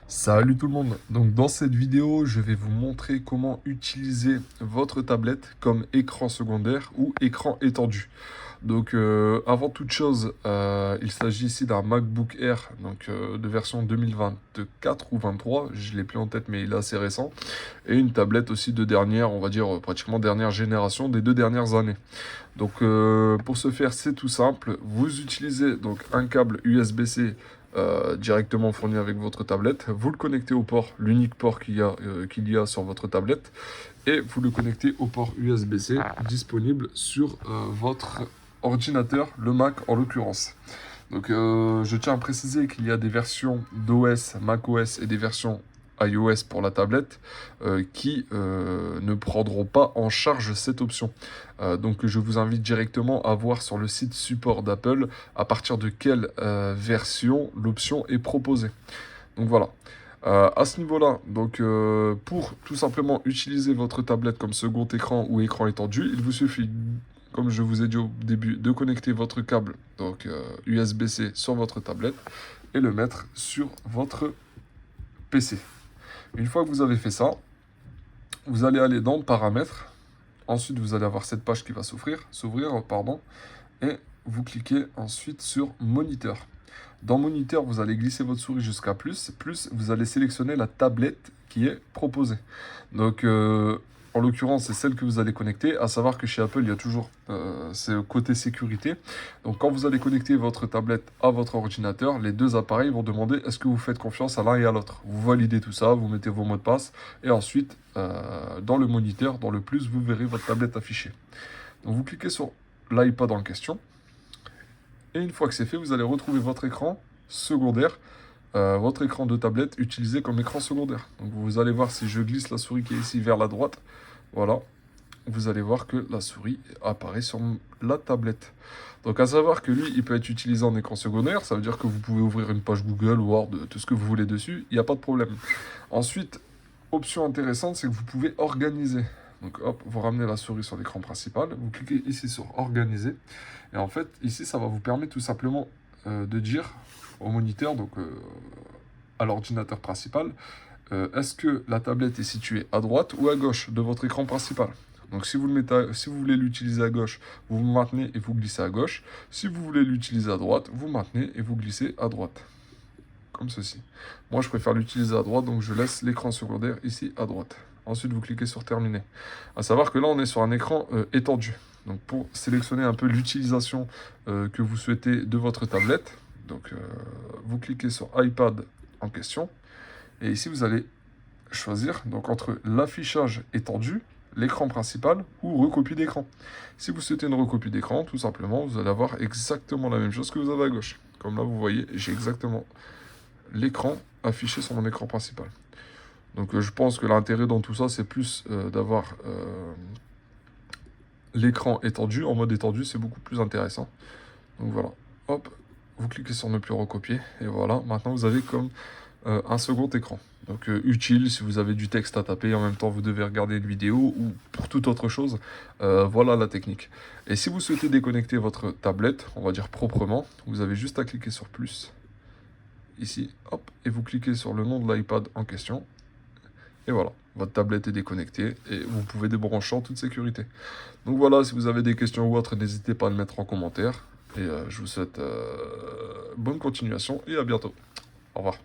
Salut tout le monde. Donc dans cette vidéo, je vais vous montrer comment utiliser votre tablette comme écran secondaire ou écran étendu. Donc avant toute chose, il s'agit ici d'un MacBook Air de version 2024 ou 23, je l'ai plus en tête mais il est assez récent, et une tablette aussi de dernière, on va dire pratiquement dernière génération des 2 dernières années. Donc pour ce faire, c'est tout simple. Vous utilisez donc un câble USB-C directement fourni avec votre tablette. Vous le connectez au port, l'unique port qu'il y a sur votre tablette. Et vous le connectez au port USB-C disponible sur votre ordinateur, le Mac en l'occurrence. Donc je tiens à préciser qu'il y a des versions d'OS, macOS et des versions iOS pour la tablette qui ne prendront pas en charge cette option. Donc je vous invite directement à voir sur le site support d'Apple à partir de quelle version l'option est proposée. Donc voilà. À ce niveau-là, pour tout simplement utiliser votre tablette comme second écran ou écran étendu, il vous suffit, comme je vous ai dit au début, de connecter votre câble USB-C sur votre tablette et le mettre sur votre PC. Une fois que vous avez fait ça, vous allez aller dans Paramètres. Ensuite, vous allez avoir cette page qui va s'ouvrir, et vous cliquez ensuite sur Moniteur. Dans Moniteur, vous allez glisser votre souris jusqu'à plus, vous allez sélectionner la tablette qui est proposée. Donc, en l'occurrence, c'est celle que vous allez connecter, à savoir que chez Apple, il y a toujours c'est côté sécurité. Donc, quand vous allez connecter votre tablette à votre ordinateur, les deux appareils vont demander est-ce que vous faites confiance à l'un et à l'autre. Vous validez tout ça, vous mettez vos mots de passe, et ensuite, dans le moniteur, dans le plus, vous verrez votre tablette affichée. Donc, vous cliquez sur l'iPad en question. Et une fois que c'est fait, vous allez retrouver votre écran secondaire, votre écran de tablette utilisé comme écran secondaire. Donc vous allez voir, si je glisse la souris qui est ici vers la droite, voilà, vous allez voir que la souris apparaît sur la tablette. Donc à savoir que lui, il peut être utilisé en écran secondaire, ça veut dire que vous pouvez ouvrir une page Google, Word, tout ce que vous voulez dessus, il n'y a pas de problème. Ensuite, option intéressante, c'est que vous pouvez organiser. Donc hop, vous ramenez la souris sur l'écran principal, vous cliquez ici sur organiser, et en fait, ici, ça va vous permettre tout simplement de dire au moniteur, à l'ordinateur principal, est-ce que la tablette est située à droite ou à gauche de votre écran principal. Donc si si vous voulez l'utiliser à gauche, vous maintenez et vous glissez à gauche. Si vous voulez l'utiliser à droite, vous maintenez et vous glissez à droite. Comme ceci. Moi, je préfère l'utiliser à droite, donc je laisse l'écran secondaire ici à droite. Ensuite, vous cliquez sur terminer. À savoir que là, on est sur un écran étendu. Donc pour sélectionner un peu l'utilisation que vous souhaitez de votre tablette, vous cliquez sur iPad en question. Et ici, vous allez choisir entre l'affichage étendu, l'écran principal ou recopie d'écran. Si vous souhaitez une recopie d'écran, tout simplement, vous allez avoir exactement la même chose que vous avez à gauche. Comme là, vous voyez, j'ai exactement l'écran affiché sur mon écran principal. Donc je pense que l'intérêt dans tout ça, c'est plus d'avoir l'écran étendu. En mode étendu, c'est beaucoup plus intéressant. Donc voilà, hop, vous cliquez sur ne plus recopier. Et voilà, maintenant vous avez comme un second écran. Donc utile si vous avez du texte à taper, en même temps vous devez regarder une vidéo ou pour toute autre chose. Voilà la technique. Et si vous souhaitez déconnecter votre tablette, on va dire proprement, vous avez juste à cliquer sur plus. Ici, hop, et vous cliquez sur le nom de l'iPad en question. Et voilà, votre tablette est déconnectée et vous pouvez débrancher en toute sécurité. Donc voilà, si vous avez des questions ou autres, n'hésitez pas à le mettre en commentaire. Et je vous souhaite bonne continuation et à bientôt. Au revoir.